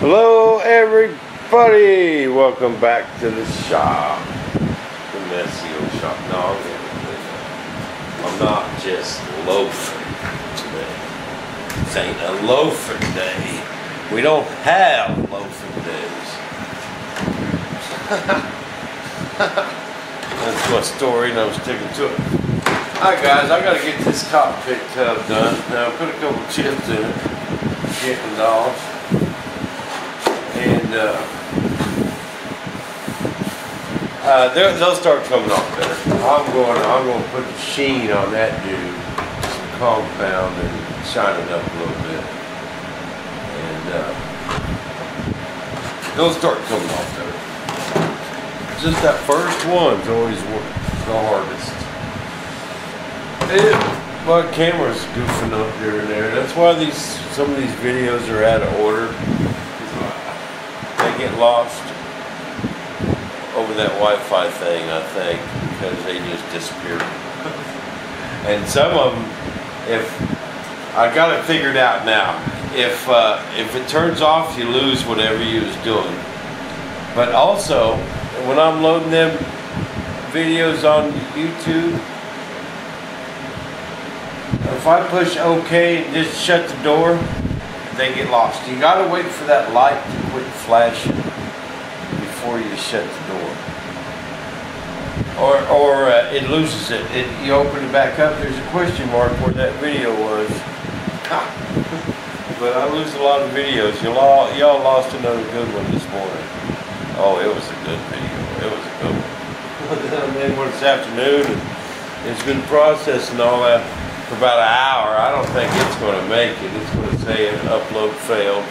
Hello everybody, welcome back to the shop, the messy old shop. No, I'm not just loafing today. This ain't a loafing day. We don't have loafing days. That's my story and I'm sticking to it. Alright guys, I gotta get this cockpit tub done. Now I put a couple chips in it, chicken dogs. And they'll start coming off better. I'm going to put the sheen on that dude, some compound, and shine it up a little bit, and they'll start coming off better. Just that first one's always the hardest. My camera's goofing up here and there. That's why some of these videos are out of order. They get lost over that Wi-Fi thing, I think, because they just disappear. And some of them, I got it figured out now. If it turns off, you lose whatever you was doing. But also, when I'm loading them videos on YouTube, if I push OK and just shut the door, they get lost. You gotta wait for that light to quit flashing before you shut the door, or it loses it. You open it back up, there's a question mark where that video was. But I lose a lot of videos. Y'all lost another good one this morning. Oh, it was a good video. It was a good one. And then when it's afternoon and it's been processing all that for about an hour, I don't think it's going to make it. It's going to say an upload failed.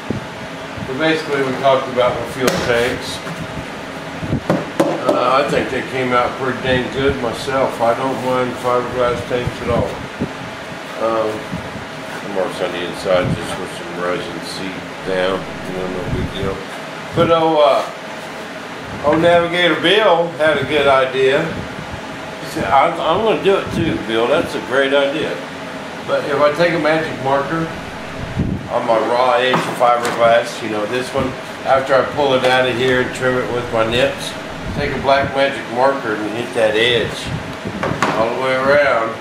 But basically we talked about my fuel tanks. I think they came out pretty dang good myself. I don't mind fiberglass tanks at all. The marks on the inside just with some resin seat down. No big deal. But Navigator Bill had a good idea. He said, I'm going to do it too, Bill. That's a great idea. But if I take a magic marker on my raw edge fiberglass, you know, this one, after I pull it out of here and trim it with my nips, take a black magic marker and hit that edge all the way around.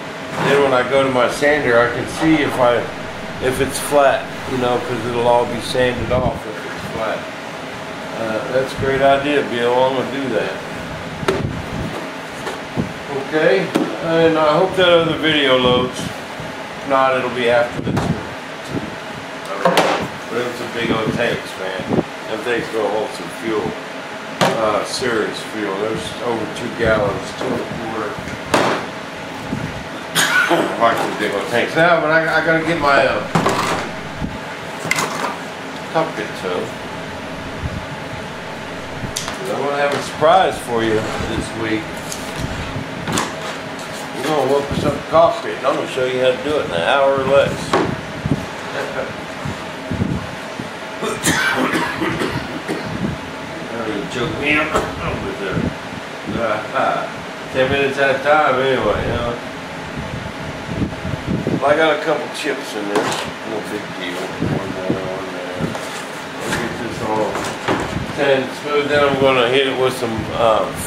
Then when I go to my sander, I can see if it's flat, you know, because it'll all be sanded off if it's flat. That's a great idea, Bill. I'm going to do that. Okay, and I hope that other video loads. If not, it'll be after this one. But it's a big old tanks, man. Them things gonna hold some fuel. Serious fuel. There's over 2 gallons, 2 1/4. Like the big old tanks. Now, but I gotta get my cockpit tub. I'm gonna have a surprise for you this week. We're going to whip us up the cockpit and I'm going to show you how to do it in an hour or less. You choke me up over there. 10 minutes at a time anyway, you know. Well, I got a couple chips in there. No big deal. One there, one there. I'll get this all 10 smooth. Then I'm going to hit it with some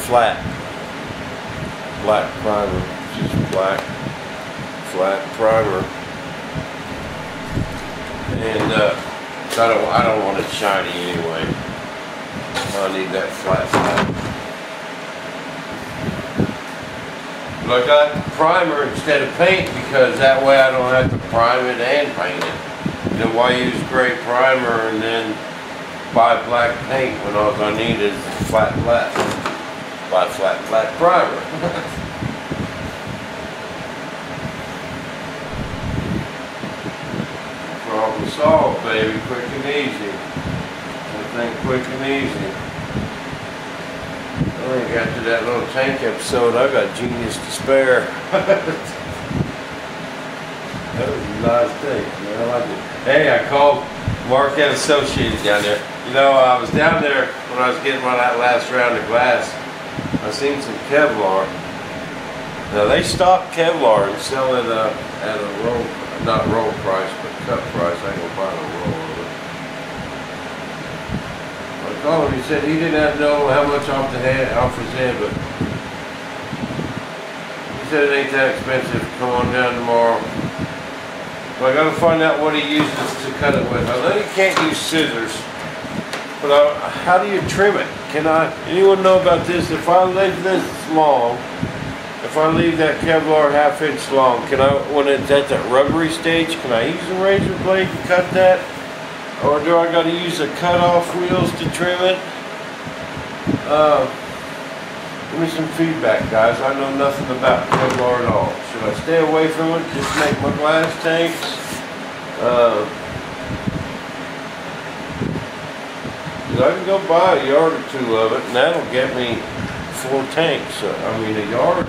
flat black primer. Just black, flat primer, and I don't want it shiny anyway. I need that flat. But I got primer instead of paint because that way I don't have to prime it and paint it. You know, why use gray primer and then buy black paint when all I need is flat. Buy flat primer. Problem solved, baby. Quick and easy. Everything quick and easy. I ain't got to that little tank episode. I got genius to spare. That was a nice tank, man. I like it. Hey, I called Marquette Associated down there. You know, I was down there when I was getting that last round of glass. I seen some Kevlar. Now they stock Kevlar and sell it at a roll, not roll price, but cut price. I ain't gonna buy no roll of it. called him. He said he did not know how much off his head, but he said it ain't that expensive. Come on down tomorrow. So I gotta find out what he uses to cut it with. I know you can't use scissors, but how do you trim it? Anyone know about this? If I leave this long, if I leave that Kevlar 1/2 inch long, when it's at that rubbery stage, can I use a razor blade to cut that? Or do I gotta use the cut-off wheels to trim it? Give me some feedback, guys. I know nothing about Kevlar at all. Should I stay away from it? Just make my glass tanks? I can go buy a yard or two of it, and that'll get me 4 tanks. I mean, a yard.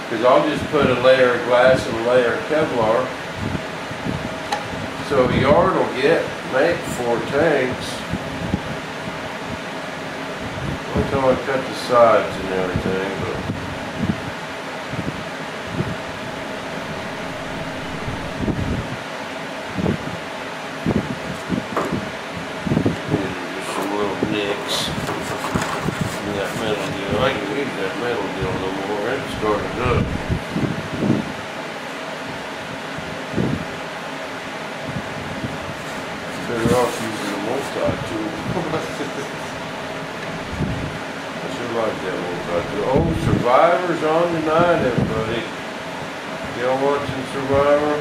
Because I'll just put a layer of glass and a layer of Kevlar. So a yard will make 4 tanks. One time I cut the sides and everything, but just some little nicks in that metal deal. I ain't use that metal deal no more. It's started up. Better off using a multi-tool. Like that multi-tool. Oh, Survivor's on tonight, everybody. Y'all watching Survivor?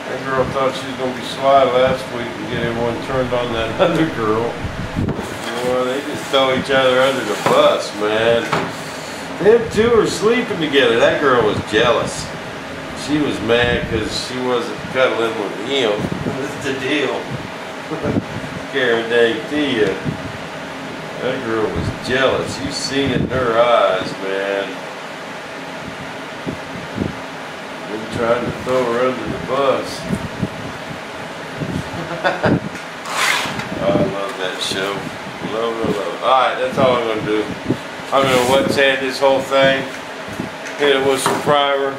That girl thought she was gonna be sly last week and get everyone turned on that other girl. Boy, they just throw each other under the bus, man. Them two are sleeping together. That girl was jealous. She was mad because she wasn't cuddling with him. That's the deal. Guarantee you. That girl was jealous. You seen it in her eyes, man. Been trying to throw her under the bus. Oh, I love that show. Love. Alright, that's all I'm going to do. I'm going to wet sand this whole thing. Hit it with some primer.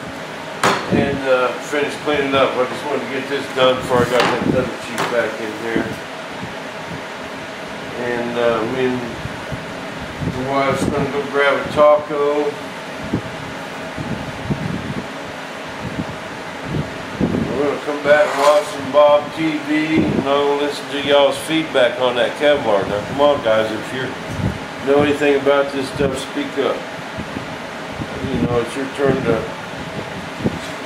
And finish cleaning it up. I just wanted to get this done before I got that other sheet back in here. And me and the wife's gonna go grab a taco. We're gonna come back and watch some Bob TV, and I'm gonna listen to y'all's feedback on that Kevlar. Now come on, guys, if you know anything about this stuff, speak up. You know, it's your turn to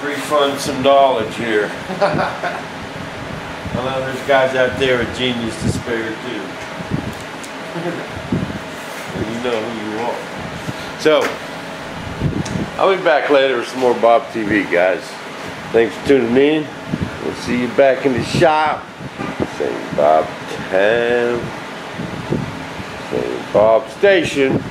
refund some knowledge here. I know there's guys out there with genius to spare too. You know who you are. So, I'll be back later with some more Bob TV, guys. Thanks for tuning in. We'll see you back in the shop. Same Bob time. Same Bob station.